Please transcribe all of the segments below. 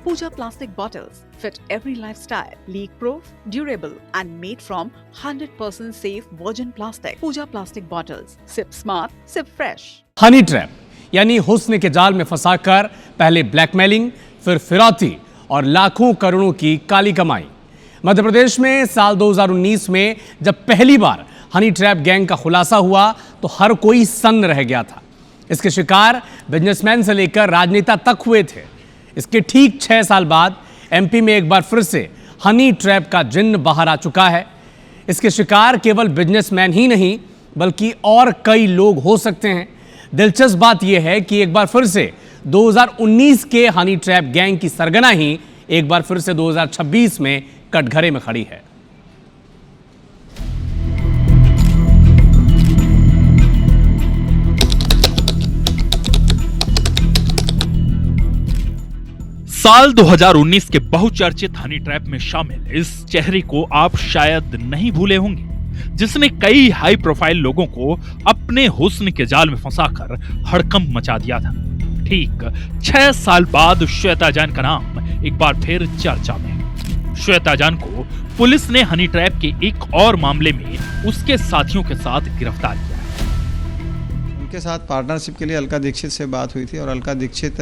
Pooja plastic bottles fit every lifestyle, leak-proof, durable and made from 100% safe virgin plastic. Pooja plastic bottles. Sip smart, sip fresh. Honey trap यानी हुस्न के जाल में फंसाकर पहले blackmailing, फिर फिरौती और लाखों करोड़ों की काली कमाई। मध्य प्रदेश में साल 2019 में जब पहली बार हनी ट्रैप गैंग का खुलासा हुआ तो हर कोई सन्न रह गया था। इसके शिकार बिजनेसमैन से लेकर राजनेता तक हुए थे। इसके ठीक 6 साल बाद एमपी में एक बार फिर से हनी ट्रैप का जिन्न बाहर आ चुका है। इसके शिकार केवल बिजनेसमैन ही नहीं बल्कि और कई लोग हो सकते हैं। दिलचस्प बात यह है कि एक बार फिर से 2019 के हनी ट्रैप गैंग की सरगना ही एक बार फिर से 2026 में कटघरे में खड़ी है। साल 2019 के बहुचर्चित हनी ट्रैप में शामिल इस चेहरे को आप शायद नहीं भूले होंगे, जिसने कई हाई प्रोफाइल लोगों को अपने हुस्न के जाल में फंसाकर हड़कंप मचा दिया था। ठीक 6 साल बाद श्वेता जैन का नाम एक बार फिर चर्चा में है। श्वेता जैन को पुलिस ने हनी ट्रैप के एक और मामले में उसके साथियों के साथ गिरफ्तार किया है। उनके साथ पार्टनरशिप के लिए अलका दीक्षित से बात हुई थी और अलका दीक्षित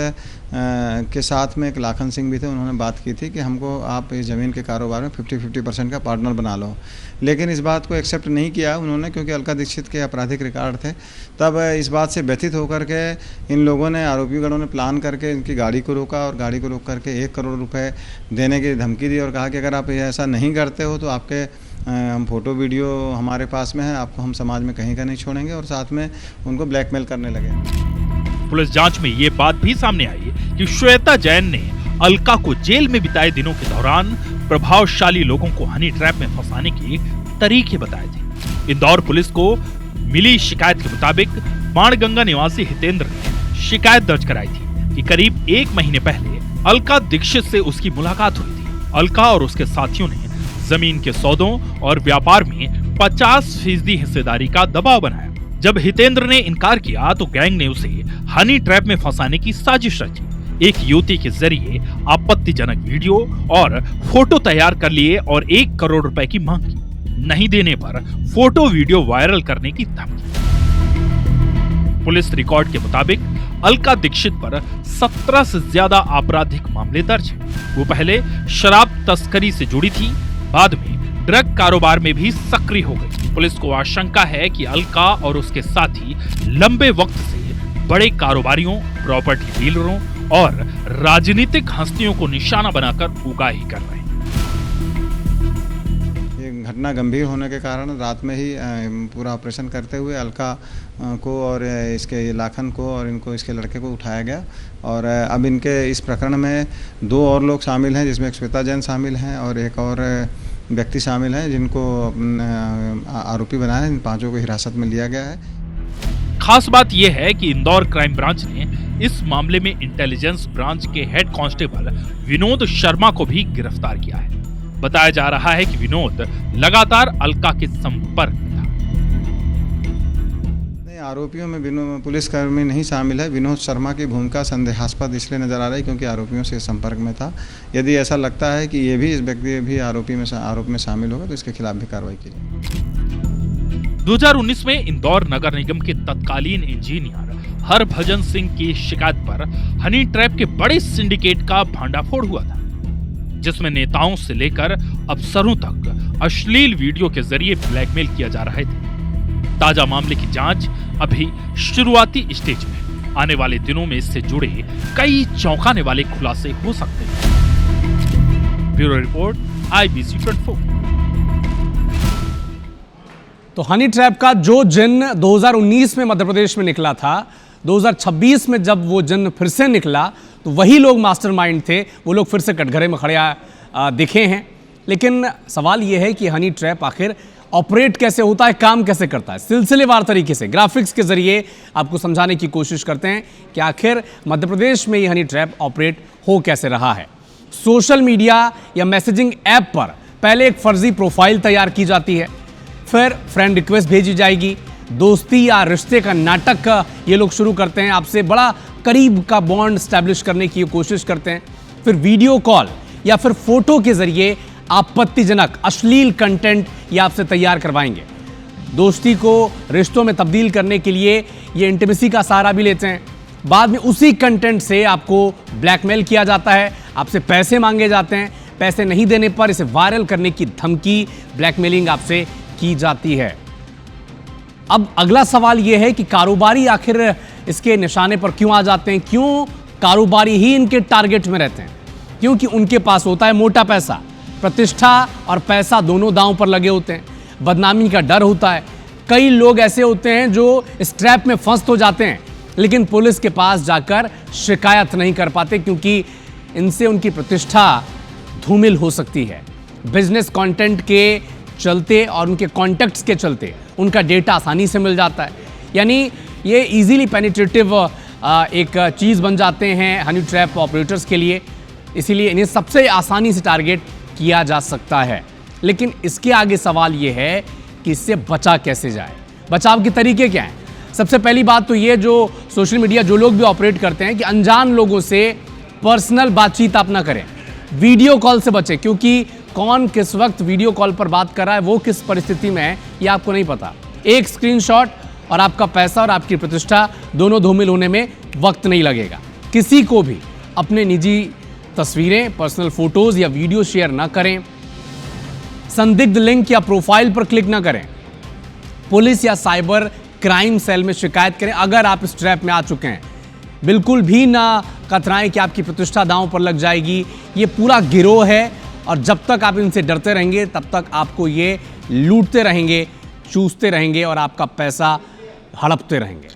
के साथ में एक लाखन सिंह भी थे। उन्होंने बात की थी कि हमको आप इस ज़मीन के कारोबार में 50-50% का पार्टनर बना लो, लेकिन इस बात को एक्सेप्ट नहीं किया उन्होंने, क्योंकि अलका दीक्षित के आपराधिक रिकॉर्ड थे। तब इस बात से व्यथित होकर के इन लोगों ने, आरोपीगणों ने प्लान करके इनकी गाड़ी को रोका और गाड़ी को रोक करके 1 करोड़ रुपए देने की धमकी दी और कहा कि अगर आप ऐसा नहीं करते हो तो आपके हम फोटो वीडियो हमारे पास में है, आपको हम समाज में कहीं का नहीं छोड़ेंगे, और साथ में उनको ब्लैकमेल करने लगे। पुलिस जांच में ये बात भी सामने आई कि श्वेता जैन ने अलका को जेल में बिताए दिनों के दौरान प्रभावशाली लोगों को हनी ट्रैप में फंसाने के तरीके बताए थे। इंदौर पुलिस को मिली शिकायत के मुताबिक बाणगंगा निवासी हितेंद्र ने शिकायत दर्ज कराई थी कि करीब 1 महीने पहले अलका दीक्षित से उसकी मुलाकात हुई थी। अलका और उसके साथियों ने जमीन के सौदों और व्यापार में 50% हिस्सेदारी का दबाव बनाया। जब हितेंद्र ने इनकार किया तो गैंग ने उसे हनी ट्रैप में फंसाने की साजिश रची। एक युवती के जरिए आपत्तिजनक वीडियो और फोटो तैयार कर लिए और 1 करोड़ रुपए की मांग की। नहीं देने पर फोटो वीडियो वायरल करने की धमकी। पुलिस रिकॉर्ड के मुताबिक अलका दीक्षित पर 17 से ज्यादा आपराधिक मामले दर्ज हैं। वो पहले शराब तस्करी से जुड़ी थी, बाद में ड्रग कारोबार में भी सक्रिय हो गई। पुलिस को आशंका है कि अलका और उसके साथी लंबे वक्त से बड़े कारोबारियों, प्रॉपर्टी डीलरों और राजनीतिक हस्तियों को निशाना बनाकर उगाही कर रहे हैं। ये घटना गंभीर होने के कारण रात में ही पूरा ऑपरेशन करते हुए अलका को और इसके लाखन को और इनको इसके लड़के को उठाया गया, और अब इनके इस प्रकरण में 2 और लोग शामिल हैं, जिसमें एक श्वेता जैन शामिल हैं और एक और व्यक्ति शामिल हैं, जिनको आरोपी बनाया है। इन 5 को हिरासत में लिया गया है। खास बात यह है कि इंदौर क्राइम ब्रांच ने इस मामले में इंटेलिजेंस ब्रांच के हेड कांस्टेबल विनोद शर्मा को भी गिरफ्तार किया है। बताया जा रहा है कि विनोद लगातार अलका के संपर्क में था। आरोपियों में पुलिसकर्मी नहीं शामिल है। विनोद शर्मा की भूमिका संदेहास्पद इसलिए नजर आ रही क्योंकि आरोपियों से संपर्क में था। यदि ऐसा लगता है कि ये भी इस व्यक्ति भी आरोप में शामिल होगा तो इसके खिलाफ भी कार्रवाई की जाएगी। 2019 में इंदौर नगर निगम के तत्कालीन इंजीनियर हरभजन सिंह की शिकायत पर हनी ट्रैप के बड़े सिंडिकेट का भांडाफोड़ हुआ था, जिसमें नेताओं से लेकर अफसरों तक अश्लील वीडियो के जरिए ब्लैकमेल किया जा रहे थे। ताजा मामले की जांच अभी शुरुआती स्टेज में। आने वाले दिनों में इससे जुड़े कई चौंकाने वाले खुलासे हो सकते हैं। Bureau report, IBC 24। तो हनी ट्रैप का जो जिन्न 2019 में मध्य प्रदेश में निकला था, 2026 में जब वो जिन्न फिर से निकला तो वही लोग मास्टरमाइंड थे, वो लोग फिर से कटघरे में खड़े दिखे हैं। लेकिन सवाल यह है कि हनी ट्रैप आखिर ऑपरेट कैसे होता है, काम कैसे करता है। सिलसिलेवार तरीके से ग्राफिक्स के जरिए आपको समझाने की कोशिश करते हैं कि आखिर मध्य प्रदेश में ये हनी ट्रैप ऑपरेट हो कैसे रहा है। सोशल मीडिया या मैसेजिंग ऐप पर पहले एक फर्जी प्रोफाइल तैयार की जाती है, फिर फ्रेंड रिक्वेस्ट भेजी जाएगी, दोस्ती या रिश्ते का नाटक ये लोग शुरू करते हैं, आपसे बड़ा करीब का बॉन्ड स्टैब्लिश करने की कोशिश करते हैं। फिर वीडियो कॉल या फिर फोटो के जरिए आपत्तिजनक अश्लील कंटेंट ये आपसे तैयार करवाएंगे। दोस्ती को रिश्तों में तब्दील करने के लिए ये इंटीमेसी का सहारा भी लेते हैं। बाद में उसी कंटेंट से आपको ब्लैकमेल किया जाता है, आपसे पैसे मांगे जाते हैं। पैसे नहीं देने पर इसे वायरल करने की धमकी, ब्लैकमेलिंग आपसे की जाती है। अब अगला सवाल यह है कि कारोबारी आखिर इसके निशाने पर क्यों आ जाते हैं? क्यों कारोबारी ही इनके टारगेट में रहते हैं? क्योंकि उनके पास होता है मोटा पैसा, प्रतिष्ठा और पैसा दोनों दांव पर लगे होते हैं। बदनामी का डर होता है। कई लोग ऐसे होते हैं जो इस ट्रैप में फंस तो जाते हैं, लेकिन पुलिस के पास जाकर शिकायत नहीं कर पाते, क्योंकि इनसे उनकी प्रतिष्ठा धूमिल हो सकती है। बिजनेस कंटेंट के चलते और उनके कॉन्टैक्ट्स के चलते उनका डेटा आसानी से मिल जाता है। यानी ये इजीली पेनिट्रेटिव एक चीज़ बन जाते हैं हनी ट्रैप ऑपरेटर्स के लिए, इसीलिए इन्हें सबसे आसानी से टारगेट किया जा सकता है। लेकिन इसके आगे सवाल ये है कि इससे बचा कैसे जाए, बचाव के तरीके क्या हैं? सबसे पहली बात तो ये, जो सोशल मीडिया जो लोग भी ऑपरेट करते हैं, कि अनजान लोगों से पर्सनल बातचीत आप ना करें। वीडियो कॉल से बचें, क्योंकि कौन किस वक्त वीडियो कॉल पर बात कर रहा है, वो किस परिस्थिति में है, ये आपको नहीं पता। एक स्क्रीनशॉट और आपका पैसा और आपकी प्रतिष्ठा दोनों धूमिल होने में वक्त नहीं लगेगा। किसी को भी अपने निजी तस्वीरें, पर्सनल फोटोज या वीडियो शेयर ना करें। संदिग्ध लिंक या प्रोफाइल पर क्लिक ना करें। पुलिस या साइबर क्राइम सेल में शिकायत करें अगर आप इस ट्रैप में आ चुके हैं। बिल्कुल भी ना कतराएं कि आपकी प्रतिष्ठा दांव पर लग जाएगी। ये पूरा गिरोह है और जब तक आप इनसे डरते रहेंगे तब तक आपको ये लूटते रहेंगे, चूसते रहेंगे और आपका पैसा हड़पते रहेंगे।